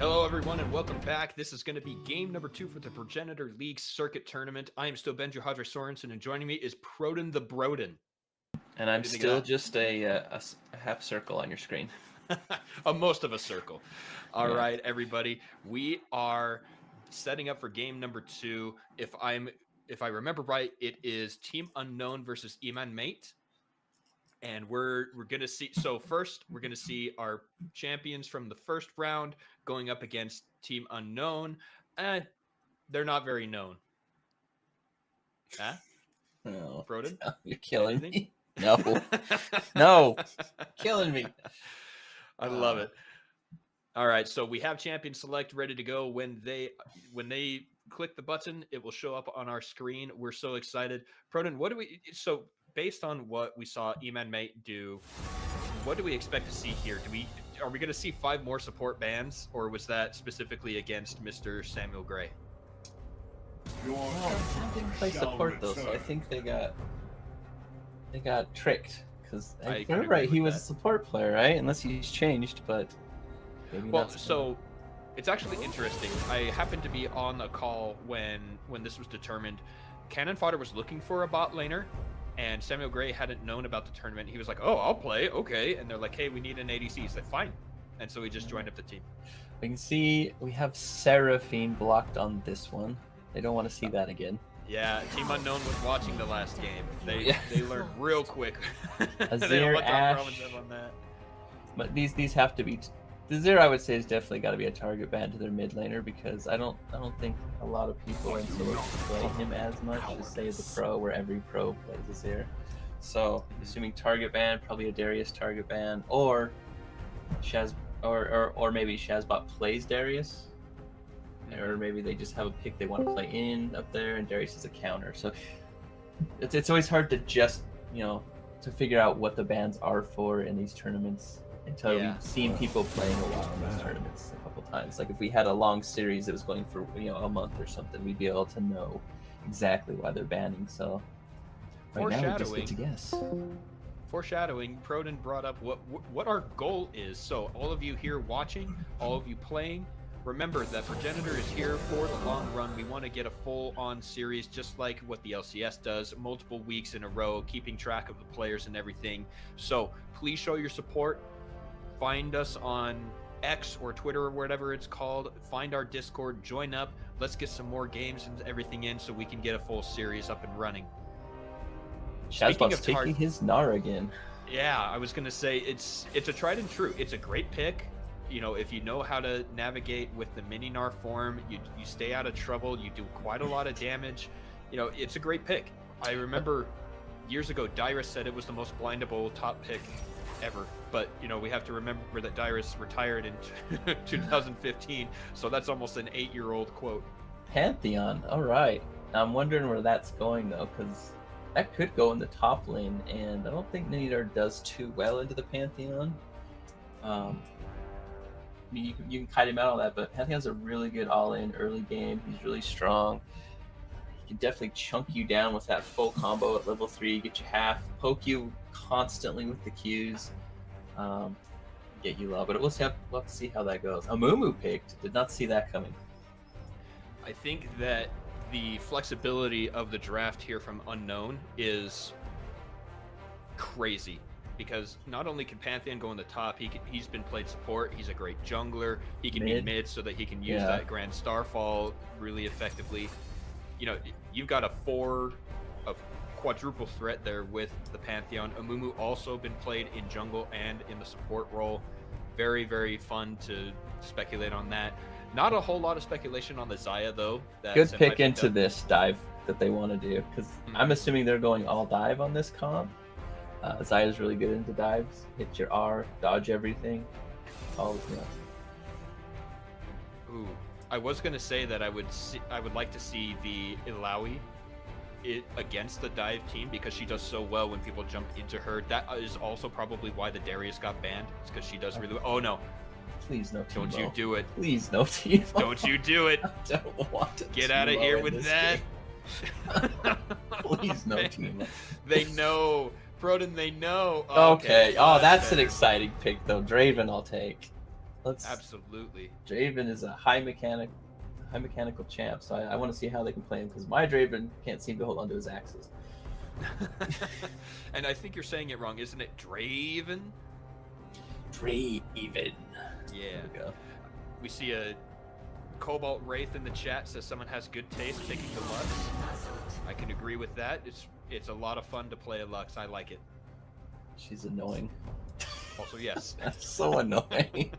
Hello, everyone, and welcome back. This is going to be game number 2 for the Progenitor League Circuit Tournament. I am still Benji Hodger Sorensen, and joining me is Proden the Broden. And I'm still just a half circle on your screen. Most of a circle. All Yeah. right, everybody. We are setting up for game number 2. If I remember right, it is Team Unknown versus Eman Maet. And we're gonna see. So first, we're gonna see our champions from the first round going up against Team Unknown. They're not very known. Huh? No, Broden? you're killing Anything? me. No, no, killing me. I love it. All right, so we have champion select ready to go. When they click the button, it will show up on our screen. We're so excited. Proden, what do we? So based on what we saw Eman Mate do, what do we expect to see here? Are we going to see 5 more support bans, or was that specifically against Mr. Samuel Gray? Sam didn't play support though, so I think they got tricked. Because if you're right, he was a support player, right? Unless he's changed, but maybe well, not. so it's actually interesting. I happened to be on a call when this was determined. Cannon Fodder was looking for a bot laner, and Samuel Gray hadn't known about the tournament. He was like, "Oh, I'll play, okay." And they're like, "Hey, we need an ADC." He's like, "Fine," and so he just joined up the team. We can see we have Seraphine blocked on this one. They don't want to see that again. Yeah, Team Unknown was watching the last game. They learned real quick. Azir, Ashe. On that. But these have to be. The Azir, I would say, is definitely got to be a target ban to their mid laner, because I don't think a lot of people in Solo play him as much as say the pro, where every pro plays Azir. So assuming target ban, probably a Darius target ban, or Shaz, or maybe Shazbot plays Darius, or maybe they just have a pick they want to play in up there, and Darius is a counter. So it's always hard to just to figure out what the bans are for in these tournaments until we've seen people playing a lot in these tournaments a couple times. Like if we had a long series that was going for a month or something, we'd be able to know exactly why they're banning. So right now we just get to guess. Foreshadowing, Proden brought up what our goal is. So all of you here watching, all of you playing, remember that Progenitor is here for the long run. We want to get a full-on series, just like what the LCS does, multiple weeks in a row, keeping track of the players and everything. So please show your support. Find us on X or Twitter or whatever it's called. Find our Discord, join up. Let's get some more games and everything in so we can get a full series up and running. Shazbot's taking his Gnar again. Yeah, I was going to say it's a tried and true. It's a great pick. If you know how to navigate with the mini Gnar form, you stay out of trouble. You do quite a lot of damage. It's a great pick. I remember years ago, Dyrus said it was the most blindable top pick ever. But, we have to remember that Dyrus retired in 2015. So that's almost an 8-year-old quote. Pantheon. All right. I'm wondering where that's going, though, because that could go in the top lane. And I don't think Nidar does too well into the Pantheon. You can kite him out on that, but Pantheon's a really good all-in early game. He's really strong. He can definitely chunk you down with that full combo at level 3, get you half, poke you constantly with the Qs, get you low. But we'll have to see how that goes. Amumu picked. Did not see that coming. I think that the flexibility of the draft here from Unknown is crazy. Because not only can Pantheon go in the top, he's been played support. He's a great jungler. He can be mid so that he can use that Grand Starfall really effectively. You've got a quadruple threat there with the Pantheon. Amumu also been played in jungle and in the support role. Very, very fun to speculate on that. Not a whole lot of speculation on the Xayah, though. Good pick into this dive that they want to do, because I'm assuming they're going all dive on this comp. Xayah's really good into dives. Hit your R, dodge everything. Ooh, I was gonna say that I would like to see the Illaoi against the dive team, because she does so well when people jump into her. That is also probably why the Darius got banned. It's because she does really well. Oh no! Please no Teemo. Don't you do it! Please no Teemo. Don't you do it! I don't want to. Get out of here with that! Please no Teemo. They know. Broden, they know. Okay. Oh, that's an exciting pick, though. Draven, I'll take. Let's. Absolutely. Draven is a high mechanical champ, so I want to see how they can play him because my Draven can't seem to hold onto his axes. And I think you're saying it wrong, isn't it? Draven? Draven. Yeah. There we go. We see a Cobalt Wraith in the chat says someone has good taste picking the Lux. I can agree with that. It's a lot of fun to play a Lux. I like it. She's annoying. Also, yes. That's so annoying.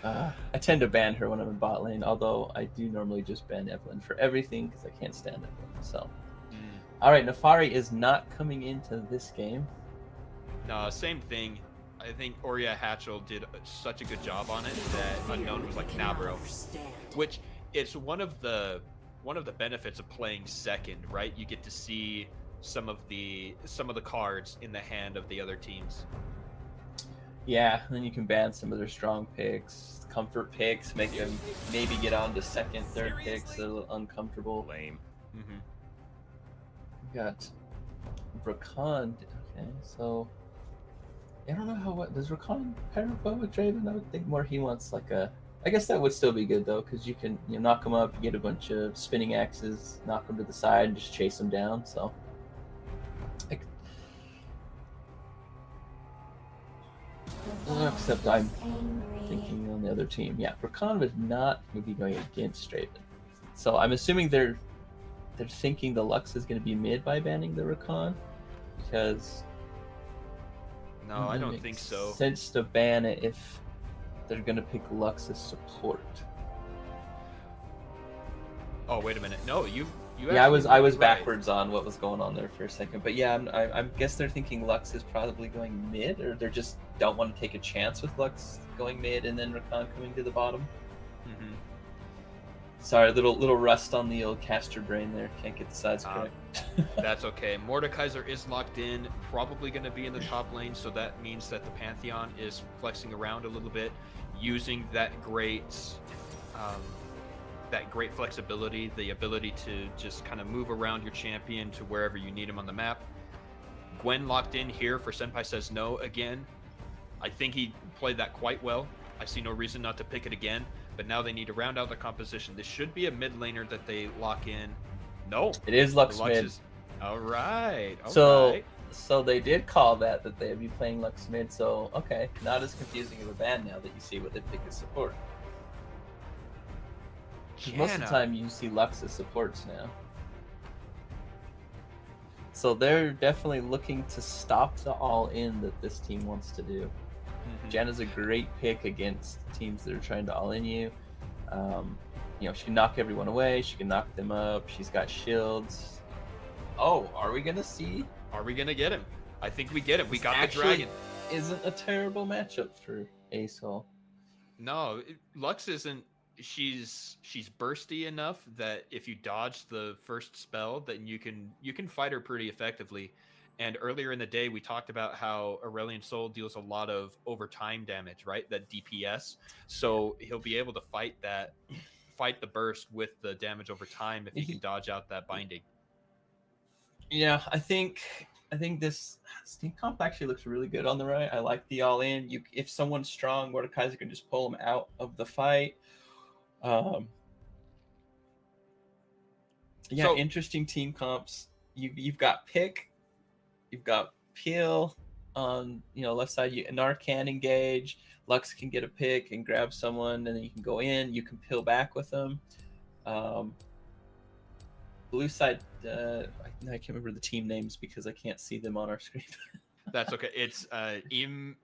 I tend to ban her when I'm in bot lane, although I do normally just ban Evelyn for everything because I can't stand Evelyn. So, all right, Nefari is not coming into this game. No, same thing. I think Oria Hatchel did such a good job on it that Unknown was like, nah, bro. Which it's one of the benefits of playing second, right? You get to see some of the cards in the hand of the other teams. Yeah, and then you can ban some of their strong picks, comfort picks, make them maybe get on to second, third picks. They're a little uncomfortable. Lame. Mm-hmm. We got Rakan. Okay, so I don't know what does Rakan pair up with Draven. I would think more he wants like a. I guess that would still be good though, because you can knock him up, you get a bunch of spinning axes, knock him to the side, and just chase him down. So. Except I'm thinking on the other team. Yeah, Rakan was not going to be going against Draven. So I'm assuming they're thinking the Lux is going to be mid by banning the Rakan, because No, I don't think so. Sense to ban it if they're going to pick Lux as support. Oh, wait a minute. No, you. Yeah, I was backwards on what was going on there for a second, but yeah, I guess they're thinking Lux is probably going mid, or they just don't want to take a chance with Lux going mid and then Rakan coming to the bottom. Mm-hmm. Sorry, little rust on the old caster brain there. Can't get the sides correct. That's okay. Mordekaiser is locked in, probably going to be in the top lane, so that means that the Pantheon is flexing around a little bit, using that great flexibility, the ability to just kind of move around your champion to wherever you need him on the map. Gwen locked in here for Senpai Says No again. I think he played that quite well. I see no reason not to pick it again, but now they need to round out the composition. This should be a mid laner that they lock in. No. It is Lux mid. All right. So they did call that they'd be playing Lux mid, so okay. Not as confusing of a ban now that you see what they pick as support. Most of the time you see Lux as supports now. So they're definitely looking to stop the all-in that this team wants to do. Mm-hmm. Janna's a great pick against teams that are trying to all-in you. She can knock everyone away. She can knock them up. She's got shields. Oh, are we going to see? Are we going to get him? I think we get him. We got the dragon. Isn't a terrible matchup for Asol. No, Lux isn't. She's bursty enough that if you dodge the first spell, then you can fight her pretty effectively. And earlier in the day, we talked about how Aurelion Sol deals a lot of overtime damage, right? That DPS. So he'll be able to fight the burst with the damage over time if he can dodge out that binding. Yeah, I think this team comp actually looks really good on the right. I like the all in. If someone's strong, Mordekaiser can just pull them out of the fight. Interesting team comps. You've got Pick, you've got Peel on left side. Nar can engage. Lux can get a pick and grab someone, and then you can go in. You can peel back with them. Blue side. I can't remember the team names because I can't see them on our screen. That's okay. It's Eman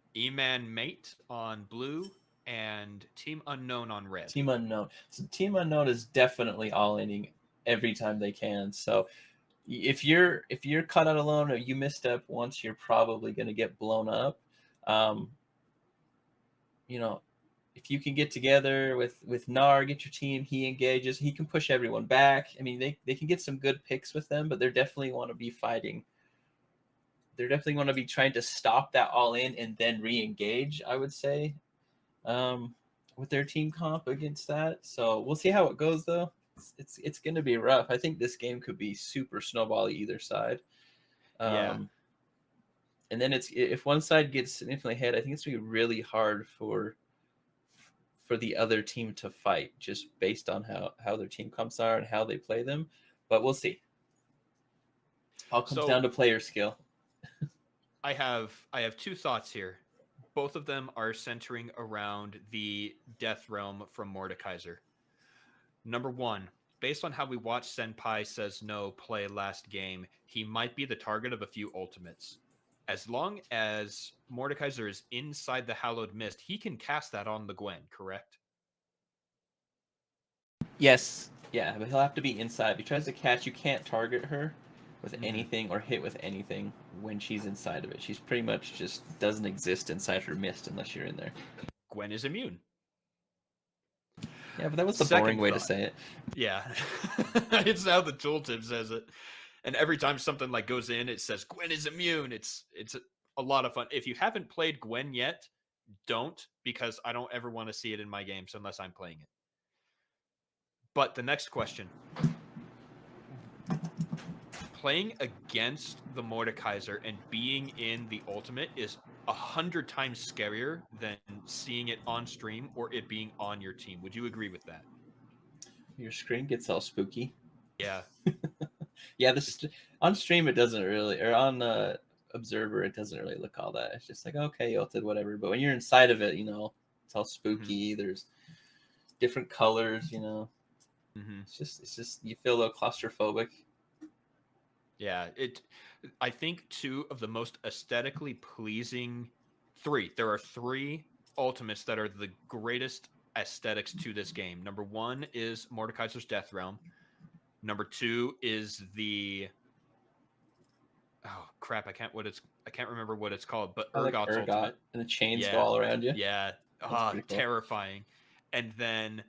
Maet on blue and Team Unknown on red. Team Unknown. So Team Unknown is definitely all-inning every time they can. So if you're caught out alone or you misstep once, you're probably going to get blown up. If you can get together with Nar, get your team, he engages, he can push everyone back. I mean, they can get some good picks with them, but they definitely want to be fighting. They definitely want to be trying to stop that all in and then re-engage, I would say, with their team comp against that. So we'll see how it goes, though. It's going to be rough. I think this game could be super snowball either side. And then if one side gets significantly ahead, I think it's going to be really hard for for the other team to fight, just based on how their team comps are and how they play them. But we'll see. All comes So down to player skill. I have two thoughts here. Both of them are centering around the Death Realm from Mordekaiser. Number one, based on how we watched Senpai Says No play last game, he might be the target of a few ultimates. As long as Mordekaiser is inside the Hallowed Mist, he can cast that on the Gwen, correct? Yes, yeah, but he'll have to be inside. If he tries to catch, you can't target her with Mhm. anything or hit with anything when she's inside of it. She's pretty much just doesn't exist inside her mist unless you're in there. Gwen is immune. Yeah, but that was the Second boring way to thought. say it. Yeah. It's how the tooltip says it. And every time something like goes in, it says Gwen is immune. It's a lot of fun. If you haven't played Gwen yet, don't, because I don't ever want to see it in my games unless I'm playing it. But the next question. Playing against the Mordekaiser and being in the ultimate is 100 times scarier than seeing it on stream or it being on your team. Would you agree with that? Your screen gets all spooky. Yeah. Yeah, on stream it doesn't really, or on Observer it doesn't really look all that. It's just like, okay, you ulted, whatever. But when you're inside of it, it's all spooky. There's different colors. Mm-hmm. It's just you feel a little claustrophobic. Yeah, I think two of the most aesthetically pleasing there are three ultimates that are the greatest aesthetics to this game. Number one is Mordekaiser's Death Realm. Number two is the crap, I can't remember what it's called, but I like Urgot's Urgot, ultimate. and the chains go Yeah. all around you. Yeah. That's pretty cool. Terrifying. And then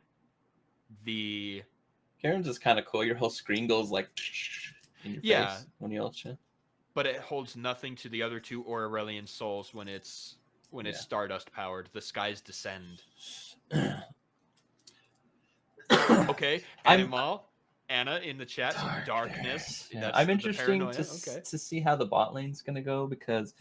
the Karen's is kind of cool. Your whole screen goes like in your face when you ult. But it holds nothing to the other two Aurelian souls when it's Stardust powered. The skies descend. Okay, Anna in the chat, darkness. Yeah. I'm interested to see how the bot lane's gonna go, because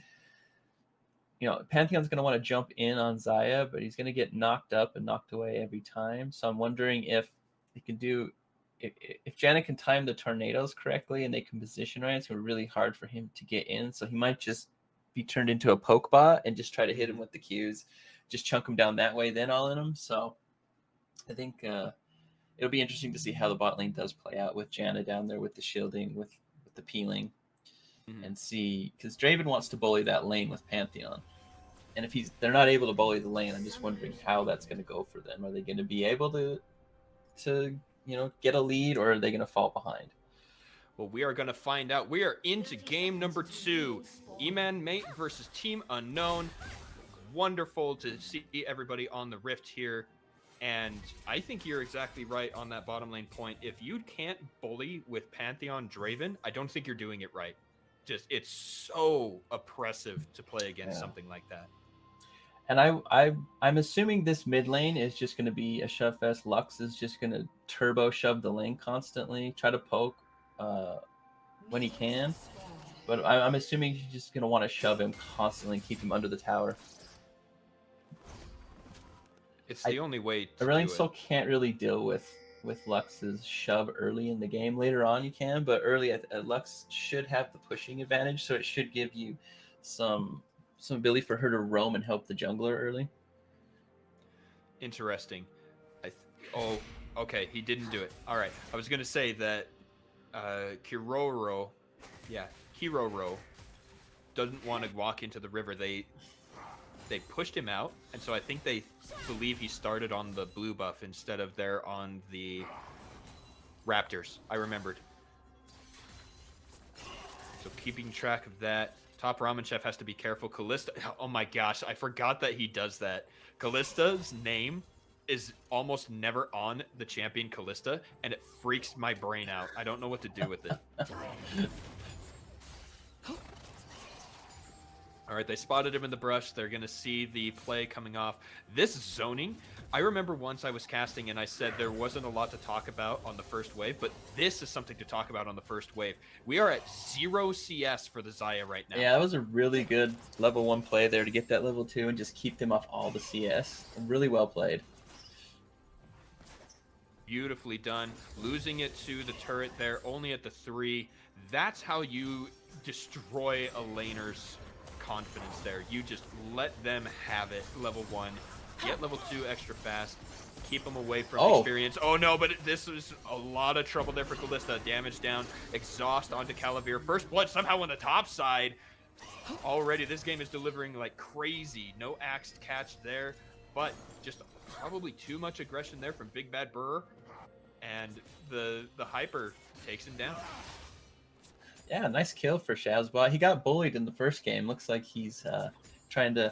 Pantheon's gonna want to jump in on Xayah, but he's gonna get knocked up and knocked away every time. So I'm wondering if they can do. If Janet can time the tornadoes correctly and they can position right, it's really hard for him to get in. So he might just be turned into a poke bot and just try to hit him with the Qs, just chunk him down that way, then all in him. So I think it'll be interesting to see how the bot lane does play out with Janet down there with the shielding, with the peeling, and see, because Draven wants to bully that lane with Pantheon. And if they're not able to bully the lane, I'm just wondering how that's going to go for them. Are they going to be able to get a lead, or are they going to fall behind? Well, we are going to find out. We are into game number 2. Eman Maet versus Team Unknown. Wonderful to see everybody on the Rift here. And I think you're exactly right on that bottom lane point. If you can't bully with Pantheon Draven, I don't think you're doing it right. It's so oppressive to play against something like that. And I'm assuming this mid lane is just going to be a shove fest. Lux is just going to turbo shove the lane constantly, try to poke when he can. But I'm assuming he's just going to want to shove him constantly and keep him under the tower. It's the only way to Aurelion do Sol it. can't really deal with Lux's shove early in the game. Later on you can, but early Lux should have the pushing advantage, so it should give you some ability for her to roam and help the jungler early. Interesting. Okay, he didn't do it. All right, I was going to say that Kiroro doesn't want to walk into the river. They pushed him out, and so I think they believe he started on the blue buff instead of there on the Raptors. I remembered. So keeping track of that. Top Ramen Chef has to be careful. Callista, oh my gosh, I forgot that he does that. Callista's name is almost never on the champion Callista, and it freaks my brain out. I don't know what to do with it. All right, they spotted him in the brush. They're going to see the play coming off. This zoning, I remember once I was casting and I said there wasn't a lot to talk about on the first wave, but this is something to talk about on the first wave. We are at 0 CS for the Xayah right now. Yeah, that was a really good level 1 play there to get that level 2 and just keep them off all the CS. Really well played. Beautifully done. Losing it to the turret there, only at the 3. That's how you destroy a laner's confidence there. You just let them have it, level 1. Get level 2 extra fast. Keep them away from experience. Oh no, but this was a lot of trouble there for Kalista. Damage down, exhaust onto Calavir. First blood somehow on the top side. Already, this game is delivering like crazy. No axe catch there, but just probably too much aggression there from Big Bad Burr. And the Hyper takes him down. Yeah, nice kill for Shazbot. He got bullied in the first game. Looks like he's trying to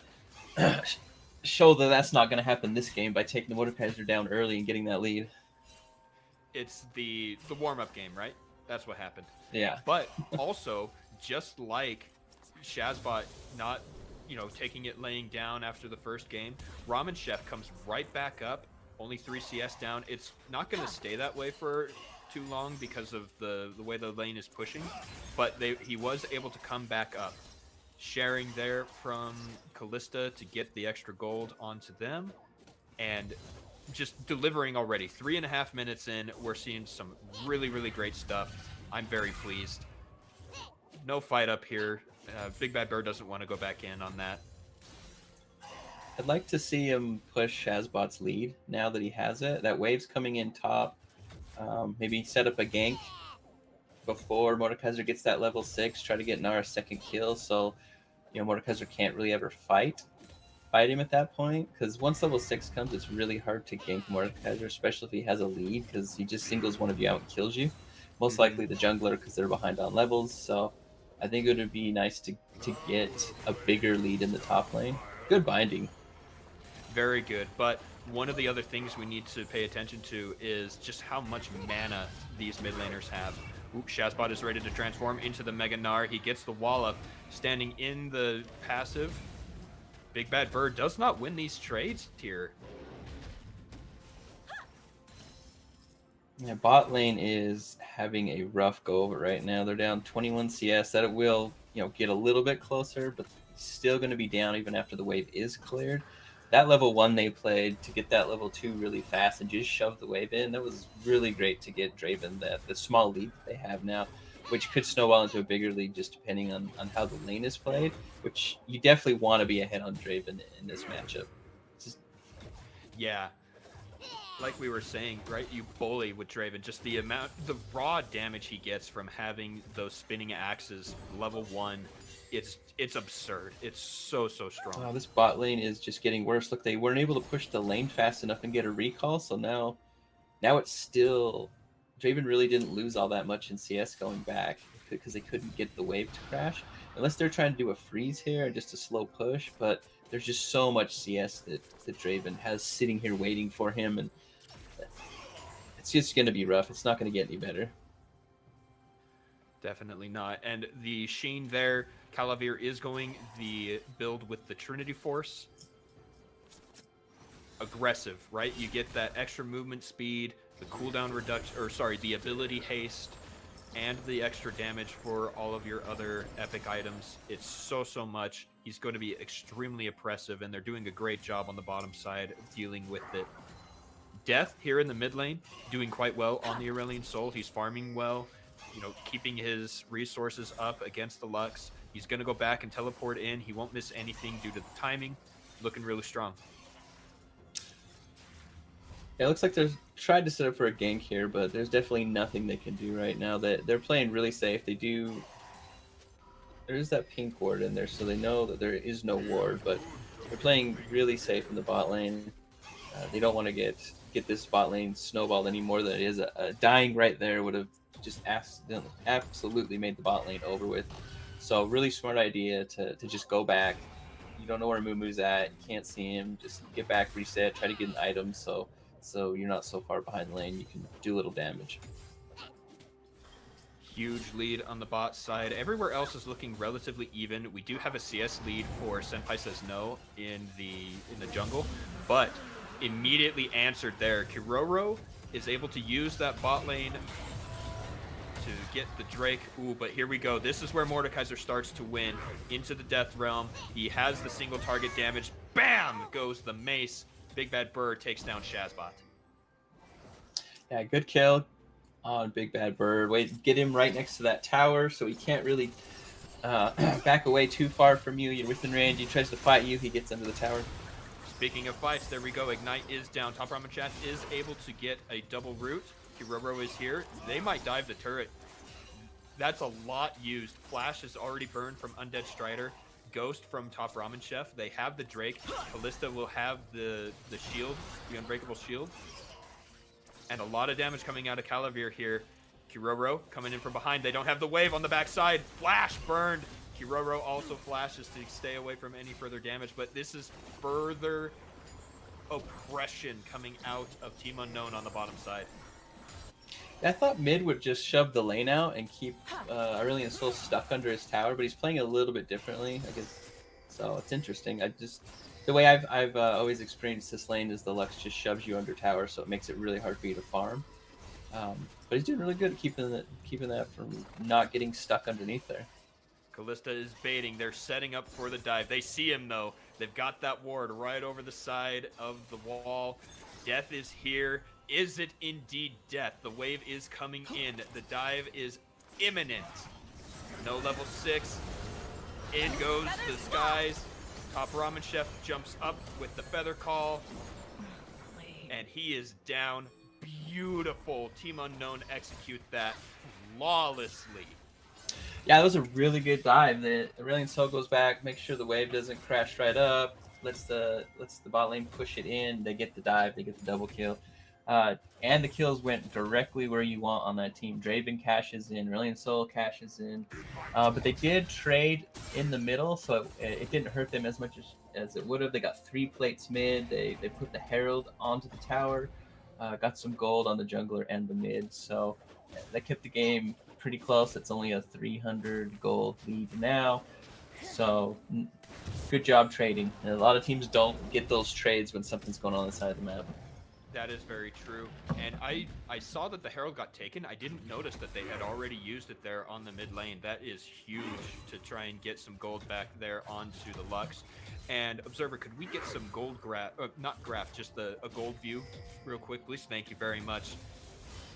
show that that's not going to happen this game by taking the Mordekaiser down early and getting that lead. It's the warm-up game, right? That's what happened. Yeah. But also, just like Shazbot not, taking it laying down after the first game, Ramen Chef comes right back up, only 3 CS down. It's not going to stay that way for too long because of the way the lane is pushing, but he was able to come back up. Sharing there from Kalista to get the extra gold onto them, and just delivering already. 3.5 minutes in, we're seeing some really, really great stuff. I'm very pleased. No fight up here. Big Bad Bird doesn't want to go back in on that. I'd like to see him push Shazbot's lead now that he has it. That wave's coming in top. Maybe set up a gank before Mordekaiser gets that level 6. Try to get Nara's second kill, so Mordekaiser can't really ever fight him at that point. Because once level 6 comes, it's really hard to gank Mordekaiser, especially if he has a lead, because he just singles one of you out and kills you. Most likely the jungler, because they're behind on levels. So I think it would be nice to get a bigger lead in the top lane. Good binding. Very good, but one of the other things we need to pay attention to is just how much mana these mid laners have. Shazbot is ready to transform into the Mega Gnar. He gets the wall up, standing in the passive. Big Bad Bird does not win these trades here. Yeah, bot lane is having a rough go of it right now. They're down 21 CS. That it will, get a little bit closer, but still going to be down even after the wave is cleared. That level 1 they played to get that level 2 really fast and just shove the wave in. That was really great to get Draven the small lead that they have now, which could snowball into a bigger lead just depending on how the lane is played, which you definitely want to be ahead on Draven in this matchup. Yeah. Like we were saying, right? You bully with Draven. Just the raw damage he gets from having those spinning axes, level 1, it's absurd. It's so strong. Wow, this bot lane is just getting worse. Look, they weren't able to push the lane fast enough and get a recall, so now it's still... Draven really didn't lose all that much in CS going back because they couldn't get the wave to crash. Unless they're trying to do a freeze here, just a slow push, but there's just so much CS that Draven has sitting here waiting for him, and it's just going to be rough. It's not going to get any better. Definitely not. And the Sheen there, Calavir is going the build with the Trinity Force. Aggressive, right? You get that extra movement speed, the cooldown reduction, the ability haste, and the extra damage for all of your other epic items. It's so much. He's going to be extremely oppressive, and they're doing a great job on the bottom side of dealing with it. Death here in the mid lane, doing quite well on the Aurelian Soul. He's farming well, keeping his resources up against the Lux. He's going to go back and teleport in. He won't miss anything due to the timing. Looking really strong. Yeah, it looks like they're trying to set up for a gank here, but there's definitely nothing they can do right now. They're playing really safe. There is that pink ward in there, so they know that there is no ward, but they're playing really safe in the bot lane. They don't want to get this bot lane snowballed any more than it is. Dying right there would have just absolutely made the bot lane over with. So really smart idea to just go back. You don't know where Mumu's at. You can't see him. Just get back, reset, try to get an item so you're not so far behind the lane. You can do a little damage. Huge lead on the bot side. Everywhere else is looking relatively even. We do have a CS lead for Senpai Says No in the jungle, but immediately answered there. Kiroro is able to use that bot lane to get the Drake. Ooh, but here we go. This is where Mordekaiser starts to win into the Death Realm. He has the single target damage. Bam! Goes the mace. Big Bad Bird takes down Shazbot. Yeah, good kill on Big Bad Bird. Wait, get him right next to that tower so he can't really back away too far from you. You're within range. He tries to fight you. He gets under the tower. Speaking of fights, there we go. Ignite is down. Top Ramen Chat is able to get a double root. Kiroro is here. They might dive the turret. That's a lot used. Flash is already burned from Undead Strider. Ghost from Top Ramen Chef. They have the Drake. Callista will have the shield, the Unbreakable Shield. And a lot of damage coming out of Calavir here. Kiroro coming in from behind. They don't have the wave on the backside. Flash burned. Kiroro also flashes to stay away from any further damage, but this is further oppression coming out of Team Unknown on the bottom side. I thought mid would just shove the lane out and keep Aurelion Sol stuck under his tower, but he's playing a little bit differently, I guess. So it's interesting. The way I've always experienced this lane is the Lux just shoves you under tower, so it makes it really hard for you to farm. But he's doing really good at keeping that from not getting stuck underneath there. Callista is baiting. They're setting up for the dive. They see him, though. They've got that ward right over the side of the wall. Death is here. Is it indeed death? The wave is coming in. The dive is imminent. No level 6. In goes the skies. Top Ramen Chef jumps up with the Feather Call. And he is down. Beautiful. Team Unknown execute that flawlessly. Yeah, that was a really good dive. The Aurelion Sol goes back, makes sure the wave doesn't crash right up, lets the bot lane push it in. They get the dive, they get the double kill. And the kills went directly where you want on that team. Draven cashes in, Aurelion Sol cashes in. But they did trade in the middle, so it didn't hurt them as much as it would have. They got 3 plates mid. They put the Herald onto the tower. Got some gold on the jungler and the mid. So that kept the game pretty close. It's only a 300 gold lead now. So good job trading. And a lot of teams don't get those trades when something's going on the side of the map. That is very true. And I saw that the Herald got taken. I didn't notice that they had already used it there on the mid lane. That is huge to try and get some gold back there onto the Lux. And Observer, could we get some gold graph, not graph, just a gold view real quick, please? Thank you very much.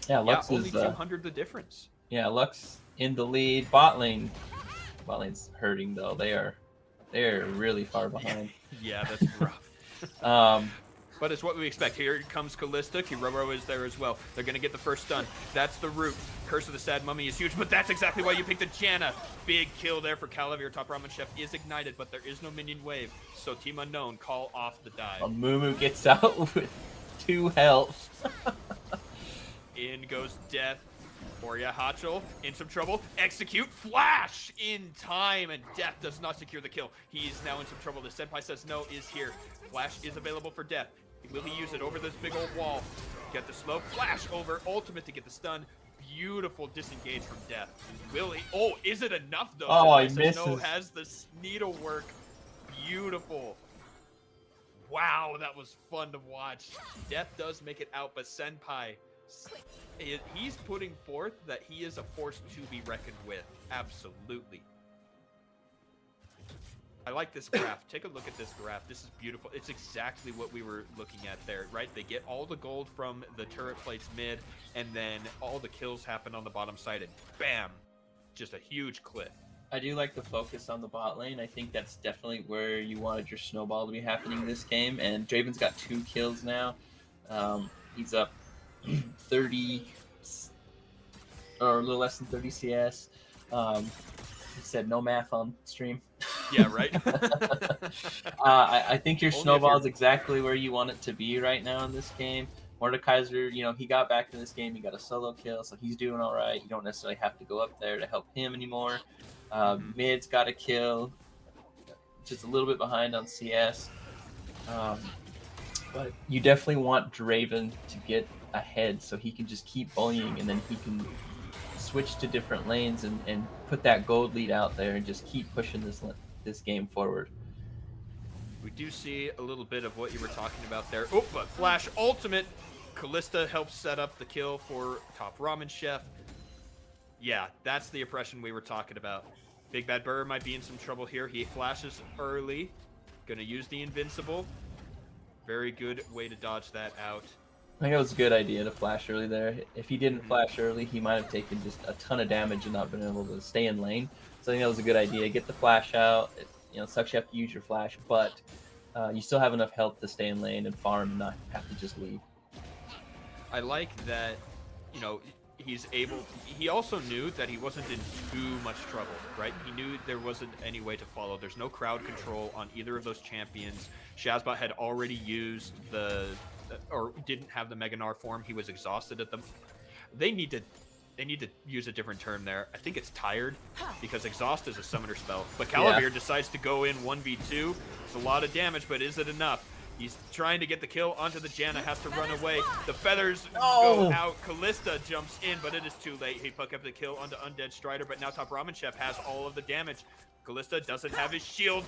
Yeah, Lux only is 200 the difference. Yeah, Lux in the lead. Bot lane's hurting though. They're really far behind. Yeah, that's rough. But it's what we expect. Here comes Callista. Kiroro is there as well. They're going to get the first stun. That's the root. Curse of the Sad Mummy is huge, but that's exactly why you picked the Janna. Big kill there for Calavir. Top Ramen Chef is ignited, but there is no minion wave. So Team Unknown call off the dive. Mumu gets out with 2 health. In goes Death. Moria Hachel in some trouble. Execute. Flash in time, and Death does not secure the kill. He is now in some trouble. The Senpai says no is here. Flash is available for Death. Will he use it over this big old wall? Get the slow. Flash over. Ultimate to get the stun. Beautiful disengage from Death. Will he? Oh, is it enough though? Oh, Senpai he misses. No has the needlework. Beautiful. Wow, that was fun to watch. Death does make it out, but Senpai, he's putting forth that he is a force to be reckoned with. Absolutely. I like this graph. Take a look at this graph. This is beautiful. It's exactly what we were looking at there, right? They get all the gold from the turret plates mid, and then all the kills happen on the bottom side, and bam, just a huge cliff. I do like the focus on the bot lane. I think that's definitely where you wanted your snowball to be happening this game. And Draven's got 2 kills now. He's up 30, or a little less than 30 CS. He said no math on stream. Yeah, right. I think your Only snowball is exactly where you want it to be right now in this game. Mordekaiser, he got back in this game. He got a solo kill, so he's doing all right. You don't necessarily have to go up there to help him anymore. Mid's got a kill, just a little bit behind on CS. But you definitely want Draven to get ahead so he can just keep bullying, and then he can switch to different lanes and put that gold lead out there and just keep pushing this game forward. We do see a little bit of what you were talking about there. Oh, but Flash ultimate. Callista helps set up the kill for Top Ramen Chef. Yeah, that's the oppression we were talking about. Big Bad Bird might be in some trouble here. He flashes early. Gonna use the invincible. Very good way to dodge that out. I think it was a good idea to flash early there. If he didn't Mhm. flash early, he might have taken just a ton of damage and not been able to stay in lane. So I think that was a good idea. Get the flash out. Sucks you have to use your flash, but you still have enough health to stay in lane and farm and not have to just leave. I like that, you know, he's able. He also knew that he wasn't in too much trouble, right? He knew there wasn't any way to follow. There's no crowd control on either of those champions. Shazbot had already used or didn't have the Mega Gnar form. He was exhausted at them. They need to use a different term there. I think it's tired, because exhaust is a summoner spell. But Calavir decides to go in 1v2. It's a lot of damage, but is it enough? He's trying to get the kill onto the Janna, has to run away. The feathers go out. Callista jumps in, but it is too late. He pick up the kill onto Undead Strider, but now Top Ramen Chef has all of the damage. Callista doesn't have his shield.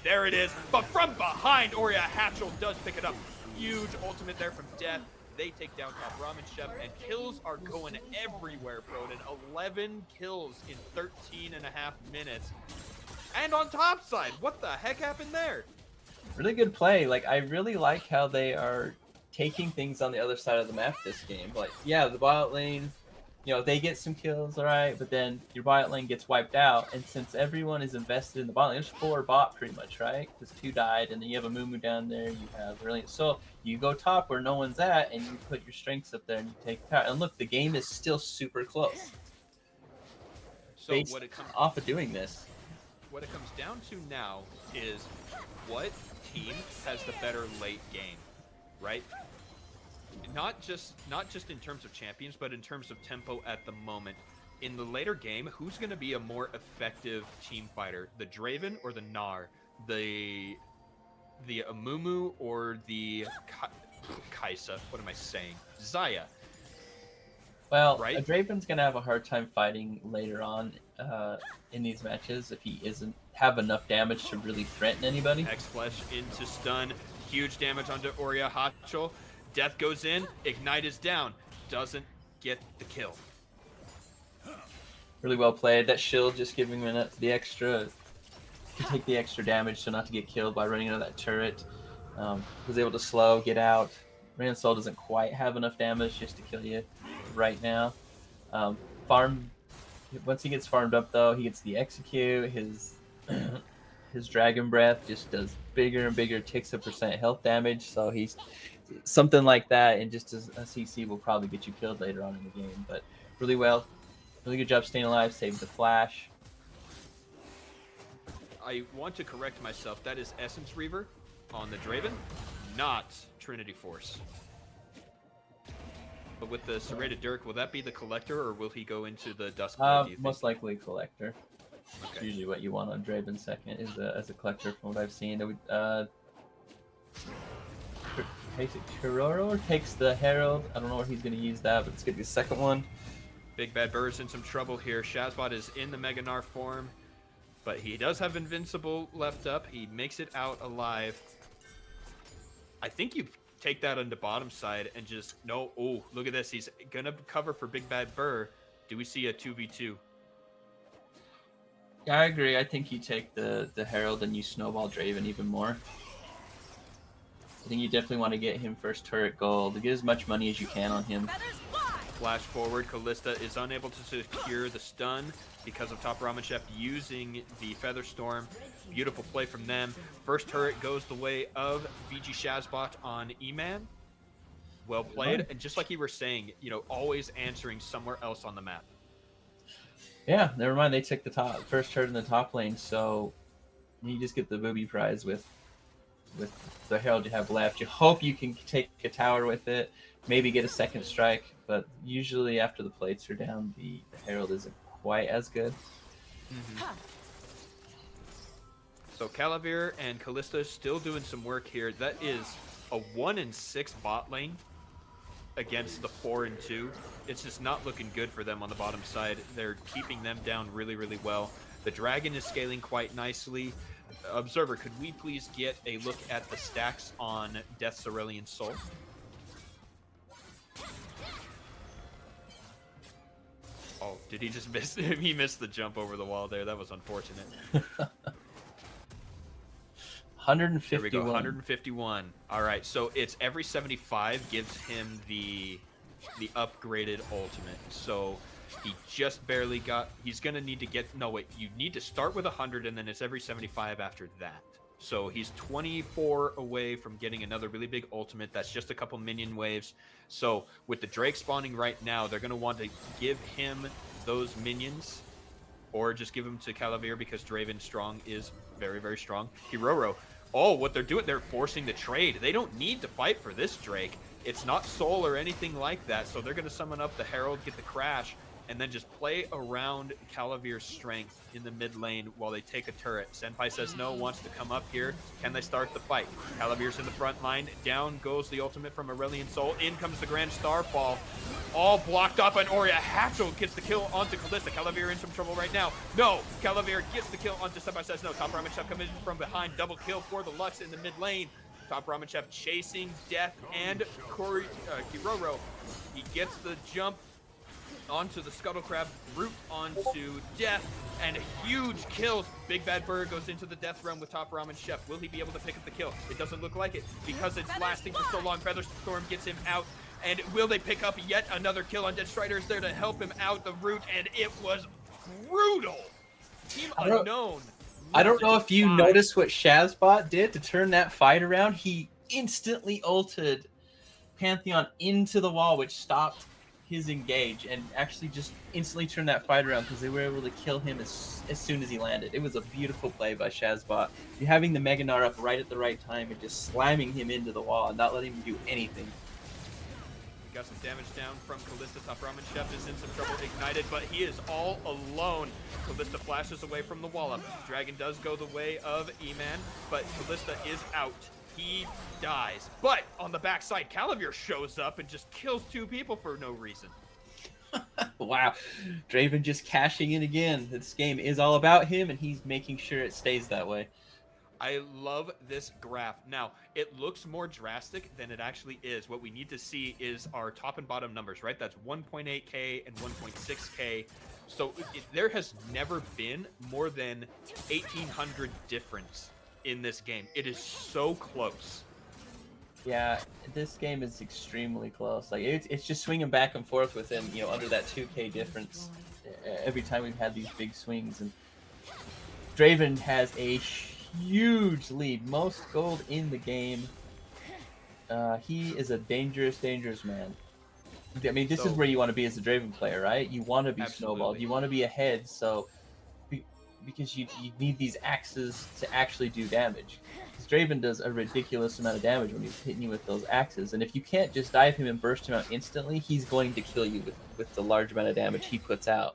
There it is. But from behind, Oria Hatchel does pick it up. Huge ultimate there from Death. They take down Top Ramen Chef, and kills are going everywhere, Proden. 11 kills in 13 and a half minutes. And on top side, what the heck happened there? Really good play. Like, I really like how they are taking things on the other side of the map this game. Like, yeah, the bot lane, they get some kills, all right, but then your bot lane gets wiped out, and since everyone is invested in the bot lane, there's 4 bot pretty much, right? Because 2 died, and then you have a Mumu down there, you have Brilliant Soul. You go top where no one's at, and you put your strengths up there, and you take power. And look, the game is still super close. So Based off of doing this. What it comes down to now is what team has the better late game, right? Not just in terms of champions, but in terms of tempo at the moment. In the later game, who's going to be a more effective team fighter? The Draven or the Gnar? The Amumu or the Kaisa? What am I saying? Xayah. Well, right? a Draven's going to have a hard time fighting later on in these matches if he isn't have enough damage to really threaten anybody. X-Flesh into stun. Huge damage onto Oria Hatchel. Death goes in. Ignite is down. Doesn't get the kill. Really well played. That shield just giving him the extra to take the extra damage so not to get killed by running into that turret. Was able to slow, get out. Rand Soul doesn't quite have enough damage just to kill you right now. Once he gets farmed up though, he gets the execute. His Dragon Breath just does bigger and bigger ticks of percent health damage. So he's something like that, and just as a CC will probably get you killed later on in the game. But really good job staying alive, saved the flash. I want to correct myself. That is Essence Reaver on the Draven, not Trinity Force. But with the Serrated Dirk, will that be the Collector, or will he go into the Duskblade, do you think? Most likely Collector. Okay. It's usually what you want on Draven second is as a Collector from what I've seen. Takes it Kuroro or takes the Herald. I don't know where he's going to use that, but it's going to be the second one. Big Bad Bird's in some trouble here. Shazbot is in the Mega Gnar form, but he does have Invincible left up. He makes it out alive. I think you take that on the bottom side and just oh, look at this. He's going to cover for Big Bad Bird. Do we see a 2v2? Yeah, I agree. I think you take the Herald and you snowball Draven even more. I think you definitely want to get him first turret gold to get as much money as you can on him. Flash forward, Callista is unable to secure the stun because of Top Ramen Chef using the Feather Storm. Beautiful play from them. First turret goes the way of VG Shazbot on Eman. Well played, and just like you were saying, always answering somewhere else on the map. Yeah, never mind. They took the first turret in the top lane, so you just get the booby prize with the Herald you have left. You hope you can take a tower with it, maybe get a second strike, but usually after the plates are down, the Herald isn't quite as good. Mm-hmm. So Calavir and Callista still doing some work here. That is a 1-6 bot lane against the 4-2. It's just not looking good for them on the bottom side. They're keeping them down really, really well. The dragon is scaling quite nicely. Observer, could we please get a look at the stacks on Death's Aurelian Soul? Oh, did he just miss? He missed the jump over the wall there. That was unfortunate. 151. There we go, 151. All right, so it's every 75 gives him the upgraded ultimate. So he just barely got. He's gonna need to get. No, wait. You need to start with 100, and then it's every 75 after that. So he's 24 away from getting another really big ultimate. That's just a couple minion waves. So with the Drake spawning right now, they're gonna want to give him those minions, or just give them to Calavir because Draven Strong is very, very strong. Hiroro. Oh, what they're doing, they're forcing the trade. They don't need to fight for this Drake. It's not Soul or anything like that, so they're going to summon up the Herald, get the Crash, and then just play around Calavir's strength in the mid lane while they take a turret. Senpai says no, wants to come up here. Can they start the fight? Calavir's in the front line. Down goes the ultimate from Aurelion Sol. In comes the Grand Starfall. All blocked off, and Oria Hatchel gets the kill onto Kalista. Calavir in some trouble right now. No, Calavir gets the kill onto Senpai says no. Top Ramen Chef comes in from behind. Double kill for the Lux in the mid lane. Top Ramen Chef chasing Death and Kiroro. He gets the jump onto the Scuttle Crab, root onto Death, and huge kills. Big Bad Bird goes into the Death Realm with Top Ramen Chef. Will he be able to pick up the kill? It doesn't look like it because it's lasting for so long. Featherstorm gets him out, and will they pick up yet another kill on Dead Strider? Is there to help him out the root, and it was brutal. Team Unknown. I don't know if you noticed what Shazbot did to turn that fight around. He instantly ulted Pantheon into the wall, which stopped his engage and actually just instantly turned that fight around because they were able to kill him as soon as he landed. It was a beautiful play by Shazbot. You're having the Mega Gnar up right at the right time and just slamming him into the wall and not letting him do anything. We got some damage down from Kalista. Top Ramen Chef is in some trouble, ignited, but he is all alone. Kalista flashes away from the wall up. Dragon does go the way of Eman, but Kalista is out. He dies. But on the backside, Calavir shows up and just kills two people for no reason. Wow. Draven just cashing in again. This game is all about him, and he's making sure it stays that way. I love this graph. Now, it looks more drastic than it actually is. What we need to see is our top and bottom numbers, right? That's 1.8K and 1.6K. So there has never been more than 1,800 difference in this game. It is so close. Yeah, this game is extremely close. Like it's just swinging back and forth within, under that 2K difference every time we've had these big swings. And Draven has a huge lead, most gold in the game. He is a dangerous man. I mean, this is where you want to be as a Draven player, right? You want to be snowballed. You want to be ahead, because you need these axes to actually do damage. Because Draven does a ridiculous amount of damage when he's hitting you with those axes, and if you can't just dive him and burst him out instantly, he's going to kill you with the large amount of damage he puts out.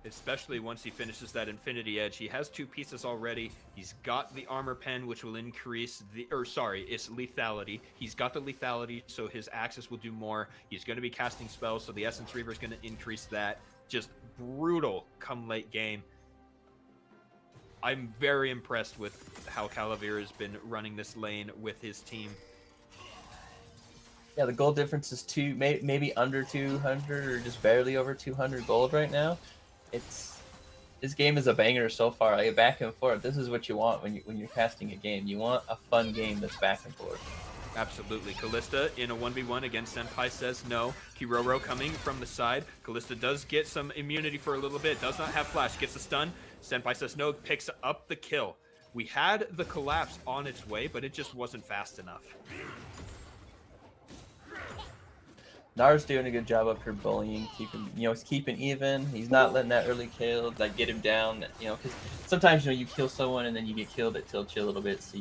Especially once he finishes that Infinity Edge. He has 2 pieces already. He's got the Armor Pen, which will increase it's lethality. He's got the lethality, so his axes will do more. He's going to be casting spells, so the Essence Reaver is going to increase that. Just brutal come late game. I'm very impressed with how Calavir has been running this lane with his team. Yeah, the gold difference is maybe under 200 or just barely over 200 gold right now. This game is a banger so far. Like back and forth. This is what you want when you're casting a game. You want a fun game that's back and forth. Absolutely. Kalista in a 1v1 against Senpai says no. Kiroro coming from the side. Kalista does get some immunity for a little bit. Does not have flash. Gets a stun. Senpai says no. Picks up the kill. We had the collapse on its way, but it just wasn't fast enough. Nar's doing a good job up here bullying, he's keeping even. He's not letting that early kill get him down. Because sometimes you kill someone and then you get killed. It tilts you a little bit, so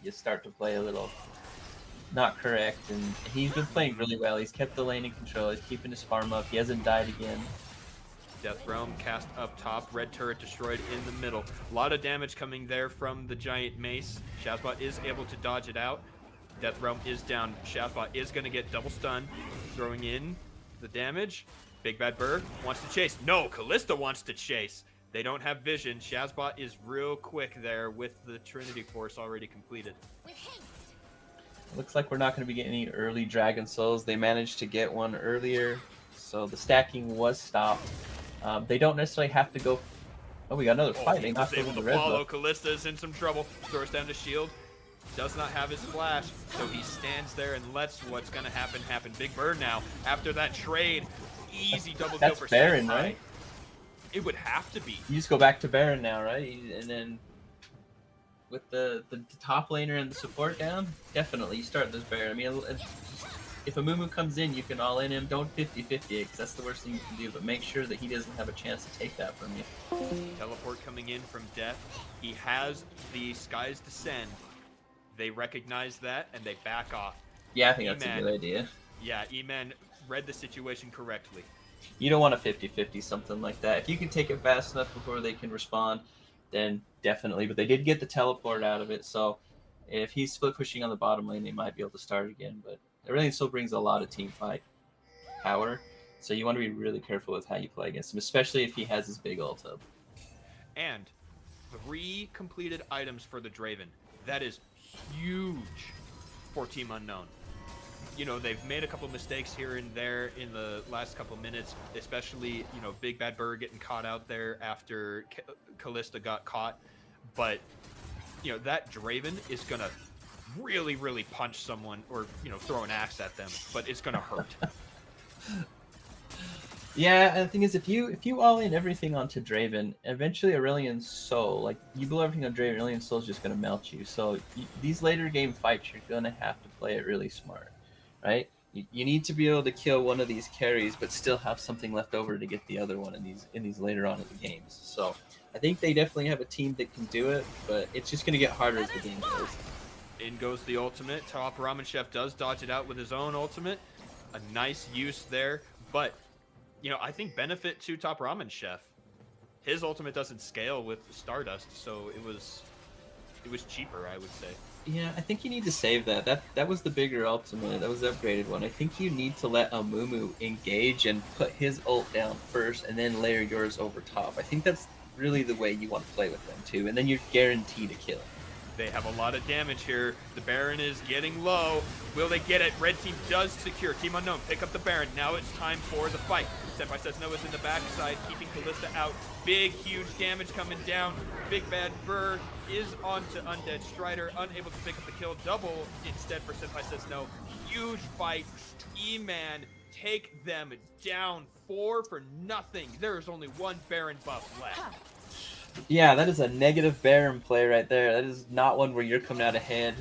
you start to play a little not correct. And he's been playing really well. He's kept the lane in control. He's keeping his farm up. He hasn't died again. Death Realm cast up top. Red turret destroyed in the middle. A lot of damage coming there from the giant mace. Shazbot is able to dodge it out. Death Realm is down. Shazbot is going to get double stun. Throwing in the damage. Big Bad Bird wants to chase. No, Kalista wants to chase. They don't have vision. Shazbot is real quick there with the Trinity Force already completed. Looks like we're not going to be getting any early Dragon Souls. They managed to get one earlier, so the stacking was stopped. They don't necessarily have to go Oh, we got another Oh, fight. he They was knocked able over to the red follow. buff. Callista's in some trouble. Throws down the shield. Does not have his flash, so he stands there and lets what's going to happen happen. Big Bird now, after that trade, easy double kill That's for Baron, Senpai. right? It would have to be. You just go back to Baron now, right? And then with the top laner and the support down, definitely you start this Baron. I mean, if a Mumu comes in, you can all in him. Don't 50-50 it, because that's the worst thing you can do. But make sure that he doesn't have a chance to take that from you. Teleport coming in from Death. He has the Skies Descend. They recognize that, and they back off. Yeah, I think that's a Eman, good idea. Yeah, Eman read the situation correctly. You don't want a 50-50 something like that. If you can take it fast enough before they can respond, then definitely. But they did get the teleport out of it, so if he's split pushing on the bottom lane, they might be able to start again. But everything still brings a lot of team fight power, so you want to be really careful with how you play against him, especially if he has his big ult up. And 3 completed items for the Draven. That is huge for Team Unknown. You know, they've made a couple mistakes here and there in the last couple minutes, especially, you know, Big Bad Bird getting caught out there after Callista got caught. But, you know, that Draven is going to really, really punch someone or, you know, throw an axe at them, but it's going to hurt. Yeah, and the thing is, if you all in everything onto Draven, eventually Aurelian's soul, like you blow everything on Draven, Aurelian's soul is just gonna melt you. So these later game fights, you're gonna have to play it really smart, right? You need to be able to kill one of these carries, but still have something left over to get the other one in these later on in the games. So I think they definitely have a team that can do it, but it's just gonna get harder as the game goes. In goes the ultimate. Top Ramen Chef does dodge it out with his own ultimate. A nice use there, but you know, I think benefit to Top Ramen Chef. His ultimate doesn't scale with Stardust, so it was cheaper, I would say. Yeah, I think you need to save that. That was the bigger ultimate. That was the upgraded one. I think you need to let Amumu engage and put his ult down first, and then layer yours over top. I think that's really the way you want to play with them too, and then you're guaranteed a kill. They have a lot of damage here. The Baron is getting low. Will they get it? Red team does secure. Team Unknown pick up the Baron. Now it's time for the fight. Senpai says no is in the backside, keeping Callista out. Big, huge damage coming down. Big Bad Bird is onto Undead Strider, unable to pick up the kill. Double instead for Senpai says no. Huge fight. Eman take them down 4-0. There is only one Baron buff left. Yeah, that is a negative Baron play right there. That is not one where you're coming out ahead.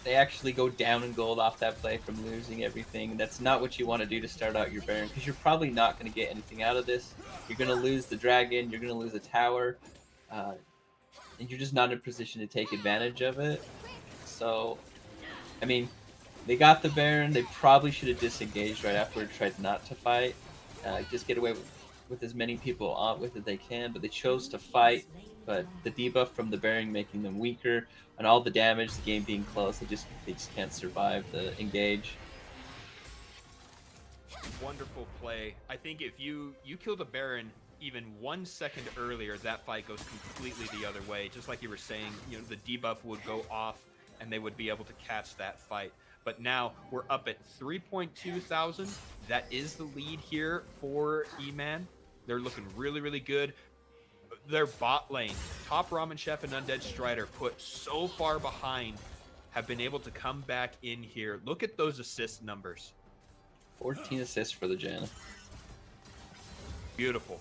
They actually go down in gold off that play from losing everything. That's not what you want to do to start out your Baron, because you're probably not going to get anything out of this. You're going to lose the dragon, you're going to lose a tower, and you're just not in a position to take advantage of it. So, I mean, they got the Baron. They probably should have disengaged right afterward, tried not to fight. Just get away with as many people on with it they can, but they chose to fight. But the debuff from the Baron making them weaker, and all the damage, the game being close, they just can't survive the engage. Wonderful play. I think if you kill the Baron even 1 second earlier, that fight goes completely the other way. Just like you were saying, you know, the debuff would go off and they would be able to catch that fight. But now we're up at 3.2 thousand. That is the lead here for Eman. They're looking really, really good. Their bot lane, Top Ramen Chef and Undead Strider, put so far behind, have been able to come back in here. Look at those assist numbers. 14 assists for the Janna. Beautiful.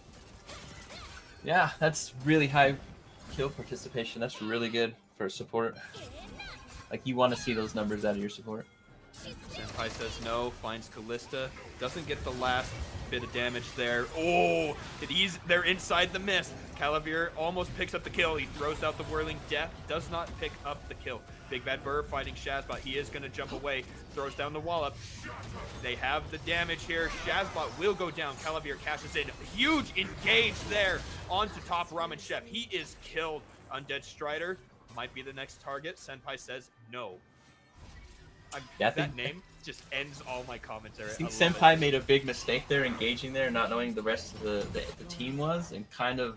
Yeah, that's really high kill participation. That's really good for support. Like, you want to see those numbers out of your support. Senpai says no, finds Callista, doesn't get the last bit of damage there. Oh, they're inside the mist. Calavir almost picks up the kill. He throws out the Whirling Death, does not pick up the kill. Big Bad Bird fighting Shazbot. He is going to jump away, throws down the wallop. They have the damage here. Shazbot will go down. Calavir cashes in. Huge engage there onto Top Ramen Chef. He is killed. Undead Strider might be the next target. Senpai says no. That name just ends all my commentary. I think Senpai made a big mistake there, engaging there, not knowing the rest of the team was, and kind of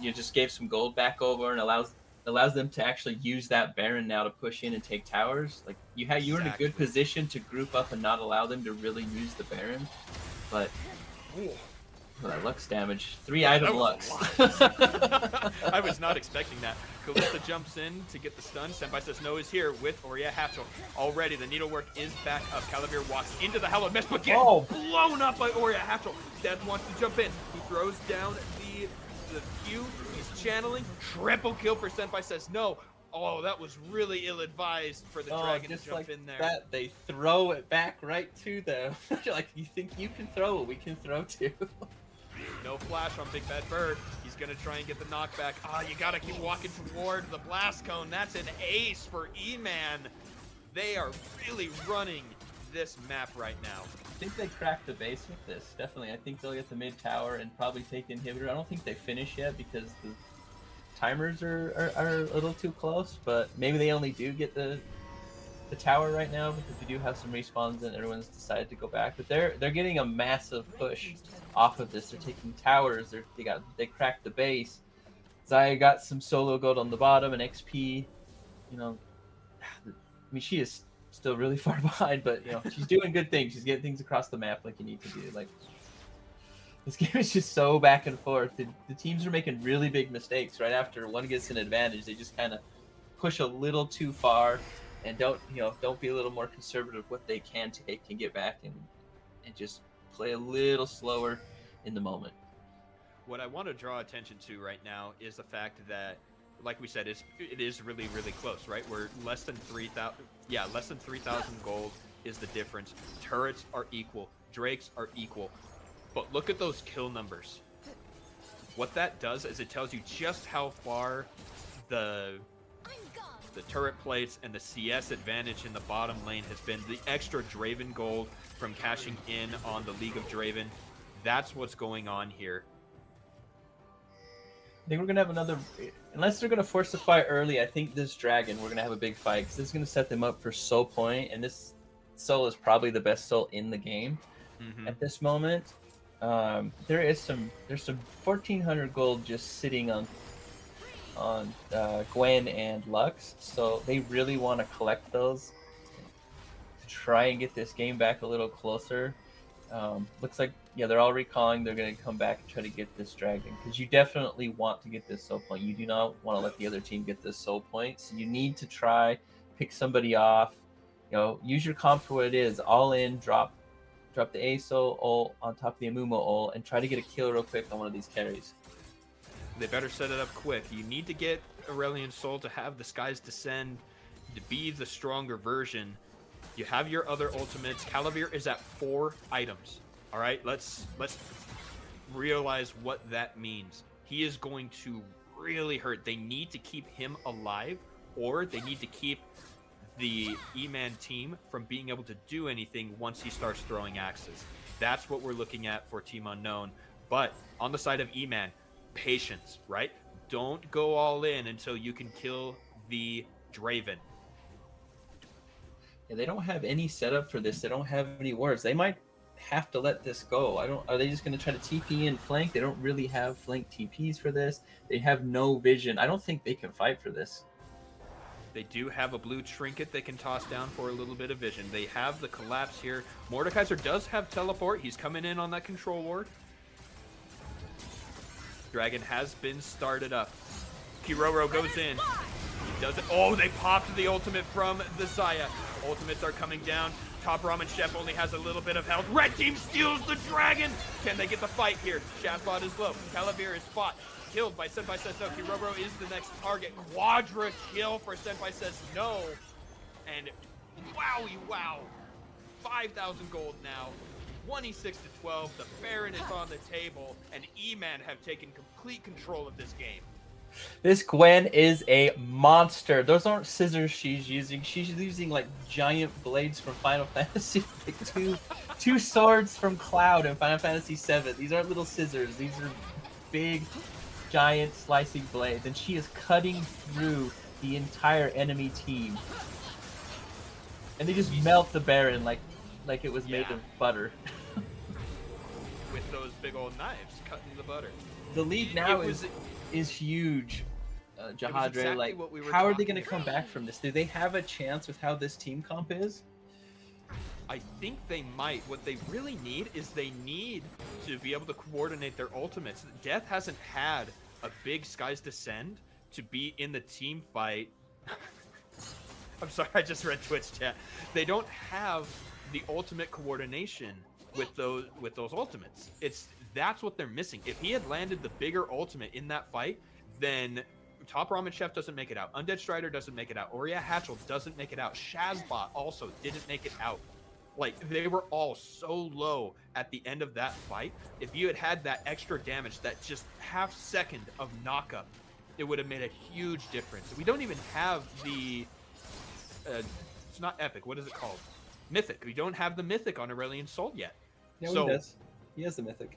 just gave some gold back over and allows them to actually use that Baron now to push in and take towers. Like you're in a good position to group up and not allow them to really use the Baron, but Oh, that Lux damage. 3 Yeah, item that was Lux. I was not expecting that. Kalista jumps in to get the stun. Senpai says no is here with Oriya Hatchel. Already, the needlework is back up. Calavir walks into the Hallowed Mist, but gets blown up by Oriya Hatchel. Death wants to jump in. He throws down the Q. He's channeling. Triple kill for Senpai says no. Oh, that was really ill-advised for the dragon to jump like in there. that, they throw it back right to them. Like, you think you can throw it, we can throw too. No flash on Big Bad Bird. He's going to try and get the knockback. You got to keep walking toward the blast cone. That's an ace for Eman. They are really running this map right now. I think they cracked the base with this, definitely. I think they'll get the mid tower and probably take the inhibitor. I don't think they finish yet because the timers are a little too close, but maybe they only do get the tower right now because we do have some respawns and everyone's decided to go back. But they're getting a massive push off of this. They're taking towers. They cracked the base. Xayah got some solo gold on the bottom and XP. You know, I mean, she is still really far behind, but you know, she's doing good things. She's getting things across the map like you need to do. Like, this game is just so back and forth. The teams are making really big mistakes right after one gets an advantage. They just kind of push a little too far and don't be a little more conservative what they can take and get back and just play a little slower in the moment. What I want to draw attention to right now is the fact that, like we said, it is really, really close, right? We're less than 3,000. Yeah, less than 3,000 gold is the difference. Turrets are equal. Drakes are equal. But look at those kill numbers. What that does is it tells you just how far the turret plates and the CS advantage in the bottom lane has been. The extra Draven gold from cashing in on the League of Draven. That's what's going on here. I think we're going to have another... Unless they're going to force the fight early, I think this dragon, we're going to have a big fight. Because this is going to set them up for soul point. And this soul is probably the best soul in the game at this moment. There's some 1,400 gold just sitting on Gwen and Lux, so they really want to collect those to try and get this game back a little closer. Looks like, yeah, they're all recalling. They're going to come back and try to get this dragon because you definitely want to get this soul point. You do not want to let the other team get this soul point, so you need to try pick somebody off. You know, use your comp for what it is. All in, drop the ASO ult on top of the Amumu ult and try to get a kill real quick on one of these carries. They better set it up quick. You need to get Aurelion Sol to have the Skies Descend, to be the stronger version. You have your other ultimates. Calavir is at 4 items. All right, let's realize what that means. He is going to really hurt. They need to keep him alive, or they need to keep the Eman team from being able to do anything once he starts throwing axes. That's what we're looking at for Team Unknown. But on the side of Eman, patience, right? Don't go all in until you can kill the Draven. Yeah, they don't have any setup for this. They don't have any wards. They might have to let this go. Are they just going to try to TP and flank? They don't really have flank TPs for this. They have no vision. I don't think they can fight for this. They do have a blue trinket they can toss down for a little bit of vision. They have the collapse here. Mordekaiser does have teleport. He's coming in on that control ward. Dragon has been started up. Kiroro goes in. He does it. Oh, they popped the ultimate from the Xayah. Ultimates are coming down. Top Ramen Chef only has a little bit of health. Red team steals the dragon. Can they get the fight here? Shazbot is low. Calavir is fought. Killed by Senpai Says No. Kiroro is the next target. Quadra kill for Senpai Says No. And wowie wow. 5,000 gold now. 26 to 12. The Baron is on the table. And Eman have taken complete control of this game. This Gwen is a monster. Those aren't scissors she's using. She's using like giant blades from Final Fantasy. Like two swords from Cloud in Final Fantasy VII. These aren't little scissors. These are big, giant slicing blades. And she is cutting through the entire enemy team. And they just melt the Baron like it was made of butter. With those big old knives cutting the butter. The lead now is huge. Jahadre, exactly like, what we were how are they talking going to come back from this? Do they have a chance with how this team comp is? I think they might. What they really need is they need to be able to coordinate their ultimates. Death hasn't had a big Skies Descend to be in the team fight. I'm sorry, I just read Twitch chat. They don't have the ultimate coordination with those ultimates. That's what they're missing. If he had landed the bigger ultimate in that fight, then Top Ramen Chef doesn't make it out. Undead Strider doesn't make it out. Oria Hatchel doesn't make it out. Shazbot also didn't make it out. Like, they were all so low at the end of that fight. If you had had that extra damage, that just half second of knockup, it would have made a huge difference. We don't even have the it's not epic. What is it called? Mythic. We don't have the mythic on Aurelion Sol yet. Yeah, so he does. He has the mythic.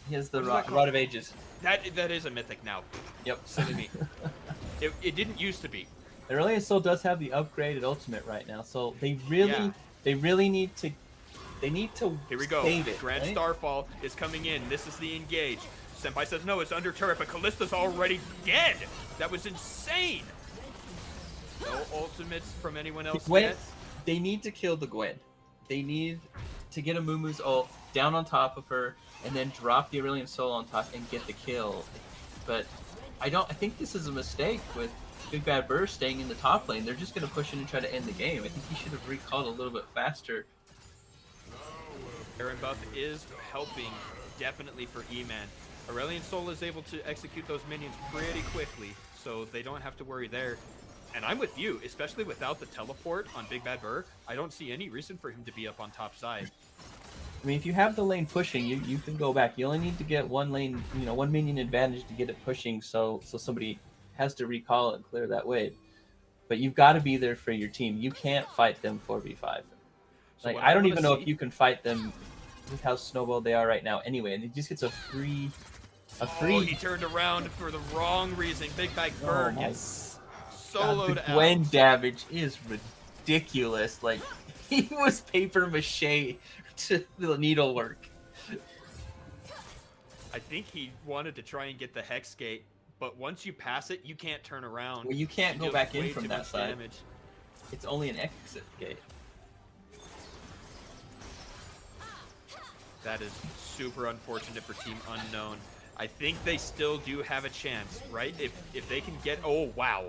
He has the Rod of Ages. That is a mythic now. Yep. Silly me. It didn't used to be. Aurelion Sol does have the upgraded ultimate right now, so they really need to. They need to. Here we go. Save it, Grand right? Starfall is coming in. This is the engage. Senpai says no, it's under turret, but Kallista's already dead. That was insane. No ultimates from anyone else Gwen, yet. they need to kill the Gwen. They need to get a Mumu's ult down on top of her, and then drop the Aurelion Sol on top and get the kill. But I think this is a mistake with Big Bad Burr staying in the top lane. They're just going to push in and try to end the game. I think he should have recalled a little bit faster. Baron buff is helping definitely for Eman. Aurelion Sol is able to execute those minions pretty quickly, so they don't have to worry there. And I'm with you, especially without the teleport on Big Bad Burr. I don't see any reason for him to be up on top side. I mean, if you have the lane pushing, you can go back. You only need to get one lane, one minion advantage to get it pushing, so somebody has to recall and clear that wave. But you've got to be there for your team. You can't fight them 4v5. So I don't even know if you can fight them with how snowballed they are right now anyway, and it just gets a free. Oh, he turned around for the wrong reason. Big Bad Burr gets soloed the Gwen out. damage is ridiculous. Like, he was paper mache to the needlework. I think he wanted to try and get the Hex Gate, but once you pass it, you can't turn around. Well, you can't go back in from that side. Damage. It's only an exit gate. That is super unfortunate for Team Unknown. I think they still do have a chance, right? If they can get... Oh, wow.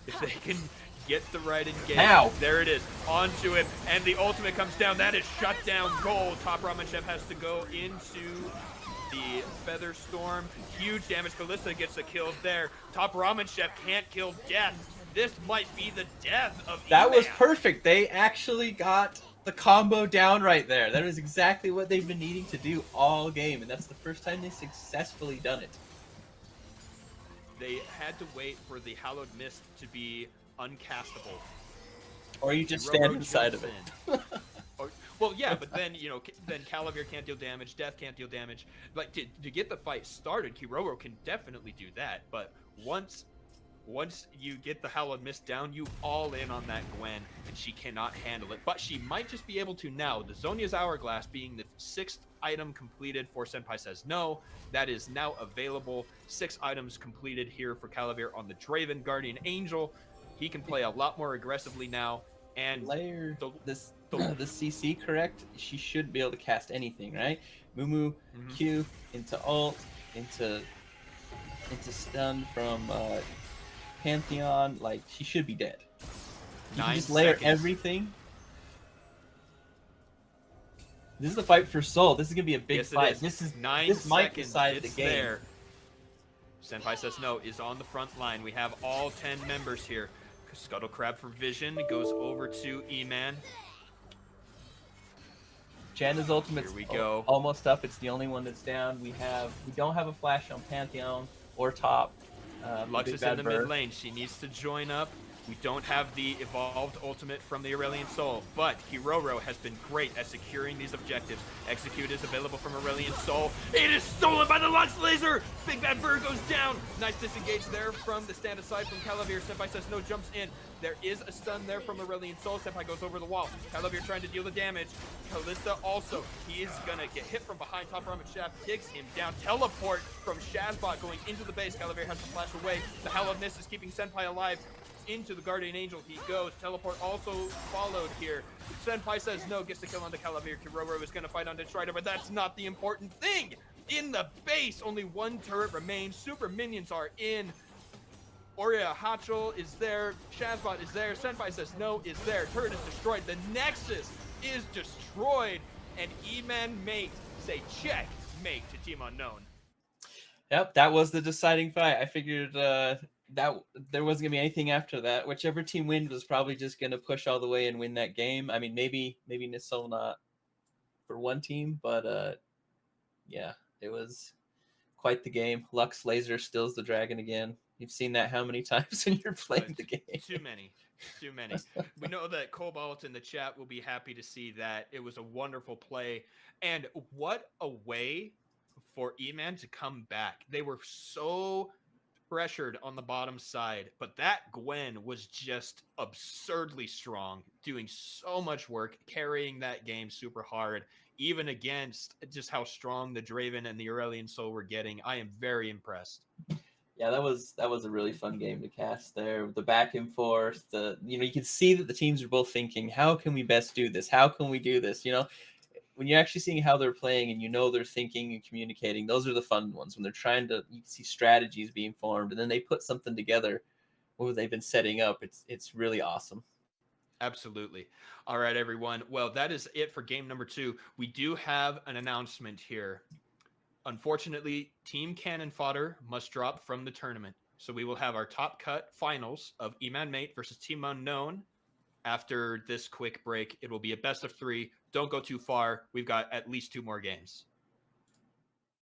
If they can get the right engage. Now. There it is. Onto him. And the ultimate comes down. That is shut down gold. Top Ramen Chef has to go into the Feather Storm. Huge damage. Callista gets a kill there. Top Ramen Chef can't kill Death. This might be the death of That Eman. was perfect. They actually got the combo down right there. That is exactly what they've been needing to do all game, and that's the first time they've successfully done it. They had to wait for the Hallowed Mist to be uncastable. Or you just Kiroro stand inside of jumps it. in. Well, yeah, but then, then Calavir can't deal damage, Death can't deal damage. Like, to get the fight started, Kiroro can definitely do that, but once you get the Hallowed Mist down, you all in on that Gwen, and she cannot handle it. But she might just be able to now. The Zonia's Hourglass being the 6th item completed for Senpai Says No. That is now available. 6 items completed here for Calavir on the Draven Guardian Angel. He can play a lot more aggressively now. And Layer the CC correct, she should be able to cast anything, right? Mumu, Q, into ult, into stun from Pantheon, like, she should be dead. You can just layer everything. This is a fight for soul. This is gonna be a big fight. This might decide the game. There. Senpai Says No is on the front line. We have all 10 members here. Scuttle Crab for Vision goes over to Eman. Janna's ultimate's almost up. It's the only one that's down. We don't have a flash on Pantheon or top. Lux is in the mid lane. She needs to join up. We don't have the evolved ultimate from the Aurelion Sol, but Kiroro has been great at securing these objectives. Execute is available from Aurelion Sol. It is stolen by the Lux Laser! Big Bad Burr goes down. Nice disengage there from the stand aside from Calavir. Senpai Says No jumps in. There is a stun there from Aurelion Sol. Senpai goes over the wall. Calavir trying to deal the damage. Callista also. He is gonna get hit from behind. Top Ramen Shaft kicks him down. Teleport from Shazbot going into the base. Calavir has to flash away. The Hallowed Mist is keeping Senpai alive. into the Guardian Angel he goes. Teleport also followed here. Senpai says no, gets the kill on the Calavir. Kiroro is going to fight on the Strider, but that's not the important thing. In the base, only one turret remains. Super minions are in. Oria Hachel is there. Shazbot is there. Senpai says no, is there. Turret is destroyed. The Nexus is destroyed. And Eman Maet say check mate to Team Unknown. Yep, that was the deciding fight. I figured that there wasn't gonna be anything after that. Whichever team wins was probably just gonna push all the way and win that game. I mean, maybe Nissel not for one team, but yeah, it was quite the game. Lux Laser stills the dragon again. You've seen that how many times when you're playing the game? Too many. We know that Cobalt in the chat will be happy to see that. It was a wonderful play. And what a way for Eman to come back. They were so pressured on the bottom side, but that Gwen was just absurdly strong, doing so much work, carrying that game super hard, even against just how strong the Draven and the Aurelian Soul were getting. I am very impressed. Yeah, that was a really fun game to cast there. The back and forth, you can see that the teams are both thinking, how can we best do this? How can we do this? When you're actually seeing how they're playing and they're thinking and communicating, those are the fun ones. When they're trying to, you can see strategies being formed, and then they put something together, what they've been setting up. It's really awesome. Absolutely. All right, everyone. Well, that is it for game number 2. We do have an announcement here. Unfortunately, Team Cannon Fodder must drop from the tournament. So we will have our top cut finals of Eman Maet versus Team Unknown. After this quick break, it will be a best of 3. Don't go too far. We've got at least 2 more games.